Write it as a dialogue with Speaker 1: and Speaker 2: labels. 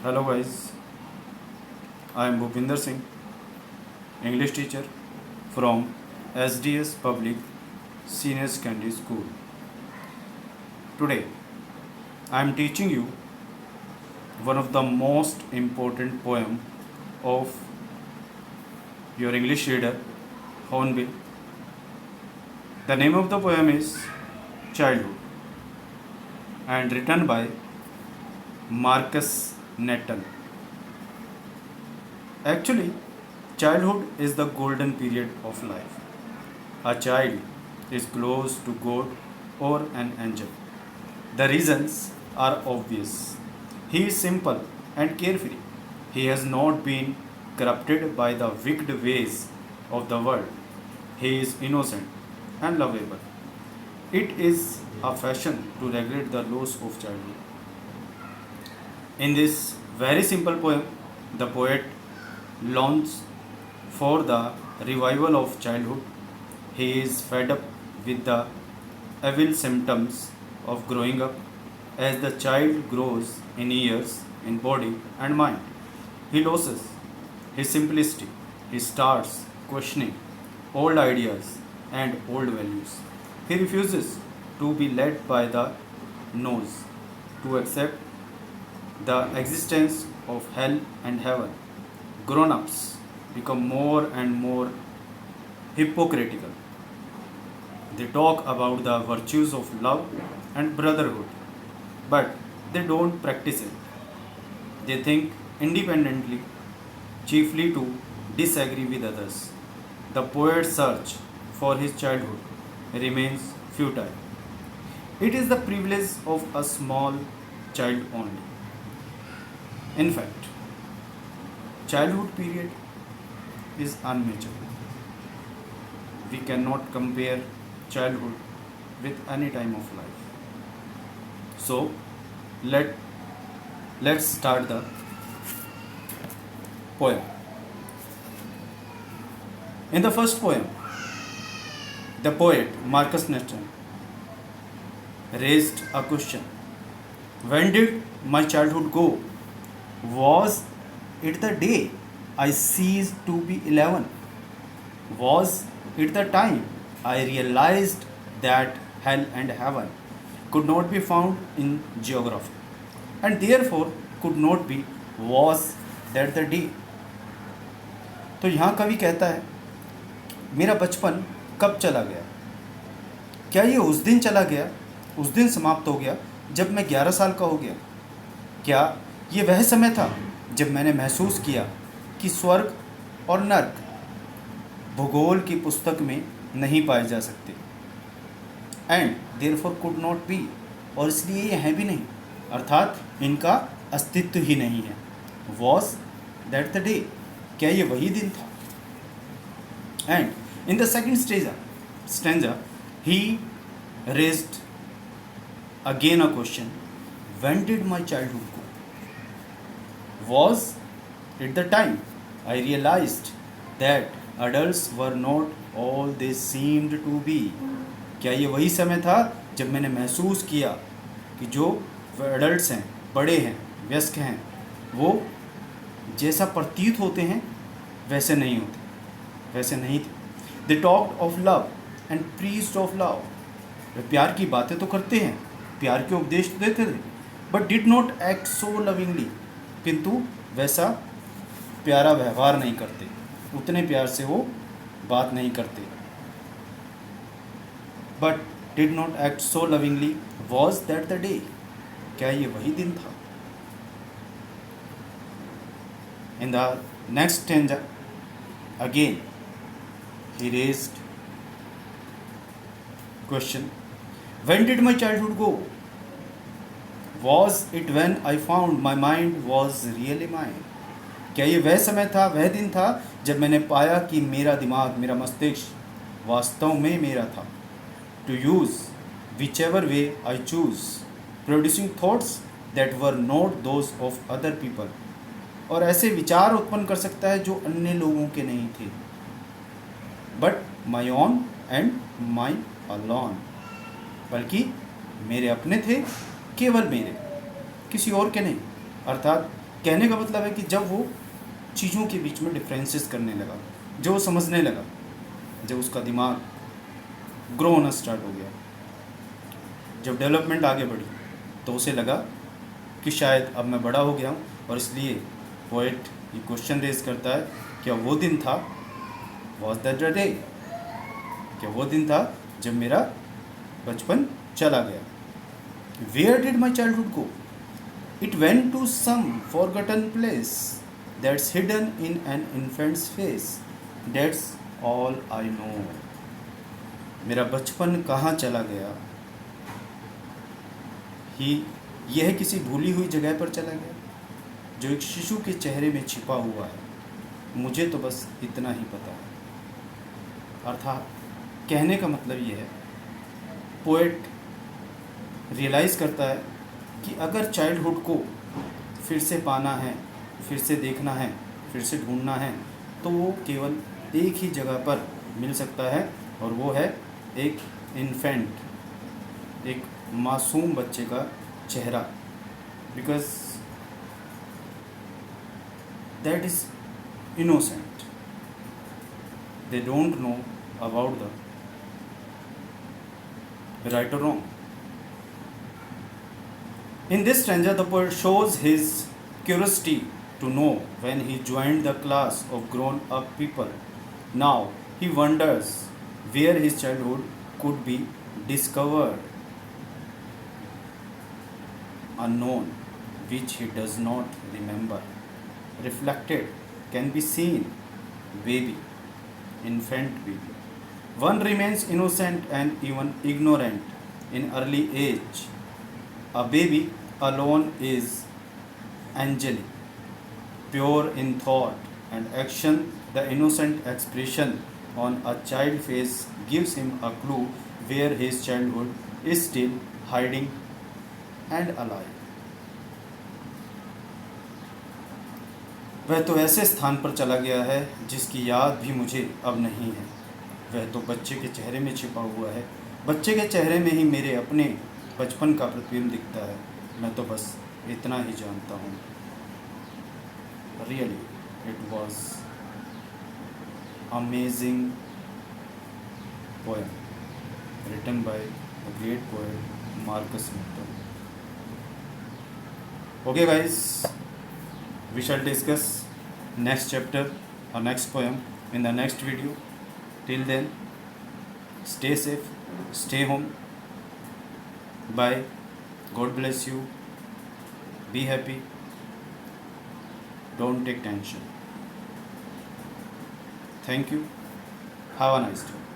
Speaker 1: Hello guys, I am Bhupinder Singh, English teacher from SDS Public Senior Secondary School. Today I am teaching you one of the most important poem of your English reader Hornbill. The name of the poem is Childhood and written by Marcus Netton. Actually, childhood is the golden period of life. A child is close to God or an angel. The reasons are obvious. He is simple and carefree. He has not been corrupted by the wicked ways of the world. He is innocent and lovable. It is a fashion to regulate the laws of childhood. In this very simple poem, the poet longs for the revival of childhood. He is fed up with the evil symptoms of growing up as the child grows in years, in body and mind. He loses his simplicity. He starts questioning old ideas and old values. He refuses to be led by the nose, to accept the existence of hell and heaven. Grown ups become more and more hypocritical. They talk about the virtues of love and brotherhood, but they don't practice it. They think independently, chiefly to disagree with others. The poet's search for his childhood remains futile. It is the privilege of a small child only. In fact, childhood period is unmeasurable. We cannot compare childhood with any time of life. So let let's start the poem. In the first poem, the poet Marcus Nestor raised a question. When did my childhood go? Was it the day I ceased to be 11? Was it the time I realized that hell and heaven could not be found in geography and therefore could not be? Was that the day? तो यहाँ कवि कहता है मेरा बचपन कब चला गया? क्या ये उस दिन चला गया, उस दिन समाप्त हो गया जब मैं 11 साल का हो गया? क्या ये वह समय था जब मैंने महसूस किया कि स्वर्ग और नर्क भूगोल की पुस्तक में नहीं पाए जा सकते and therefore could not be, और इसलिए ये हैं भी नहीं, अर्थात इनका अस्तित्व ही नहीं है. Was that the day? क्या ये वही दिन था? And in the second stanza he raised again a question. When did my childhood go? Was it the time I realized that adults were not all they seemed to be? क्या ये वही समय था जब मैंने महसूस किया कि जो एडल्ट्स हैं, बड़े हैं, वयस्क हैं, वो जैसा प्रतीत होते हैं वैसे नहीं होते, वैसे नहीं थे. They talked of love and preached of love. वे प्यार की बातें तो करते हैं, प्यार के उपदेश तो देते थे, but did not act so lovingly, किंतु वैसा प्यारा व्यवहार नहीं करते, उतने प्यार से वो बात नहीं करते. But did not act so lovingly. Was that the day? क्या ये वही दिन था? In the next stanza again he raised question. When did my childhood go? Was it when I found my mind was really mine? क्या ये वह समय था, वह दिन था जब मैंने पाया कि मेरा दिमाग, मेरा मस्तिष्क वास्तव में मेरा था. To use whichever way I choose, producing thoughts that were not those of other people. और ऐसे विचार उत्पन्न कर सकता है जो अन्य लोगों के नहीं थे. But my own and mine alone. बल्कि मेरे अपने थे, केवल मेरे, किसी और के नहीं. अर्थात कहने का मतलब है कि जब वो चीज़ों के बीच में डिफरेंसेस करने लगा, जो वो समझने लगा, जब उसका दिमाग ग्रो होना स्टार्ट हो गया, जब डेवलपमेंट आगे बढ़ी, तो उसे लगा कि शायद अब मैं बड़ा हो गया हूँ, और इसलिए पोएट ये क्वेश्चन रेज करता है, क्या वो दिन था, वॉज दैट द डे, क्या वो दिन था जब मेरा बचपन चला गया. Where did my childhood go? It went to some forgotten place that's hidden in an infant's face. That's all I know. मेरा बचपन कहाँ चला गया? ही यह किसी भूली हुई जगह पर चला गया जो एक शिशु के चेहरे में छिपा हुआ है. मुझे तो बस इतना ही पता है. अर्थात कहने का मतलब ये है, पोएट रियलाइज़ करता है कि अगर चाइल्डहुड को फिर से पाना है, फिर से देखना है, फिर से ढूंढना है, तो वो केवल एक ही जगह पर मिल सकता है, और वो है एक इन्फेंट, एक मासूम बच्चे का चेहरा. Because that is innocent. They don't know about the right और wrong. In this stanza, the poet shows his curiosity to know when he joined the class of grown-up people. Now he wonders where his childhood could be discovered. Unknown, which he does not remember. Reflected, can be seen, baby, infant baby. One remains innocent and even ignorant in early age. A baby alone is angelic, pure in thought and action. The innocent expression on a child's face gives him a clue where his childhood is still hiding and alive. वह तो ऐसे स्थान पर चला गया है जिसकी याद भी मुझे अब नहीं है. वह तो बच्चे के चेहरे में छिपा हुआ है. बच्चे के चेहरे में ही मेरे अपने बचपन का प्रतिबिंब दिखता है. मैं तो बस इतना ही जानता हूँ. Really it was amazing poem written by the great poet Marcus Mitton. Okay guys, we shall discuss next chapter or next poem in the next video. Till then, stay safe, stay home. Bye. God bless you. Be happy. Don't take tension. Thank you. Have a nice day.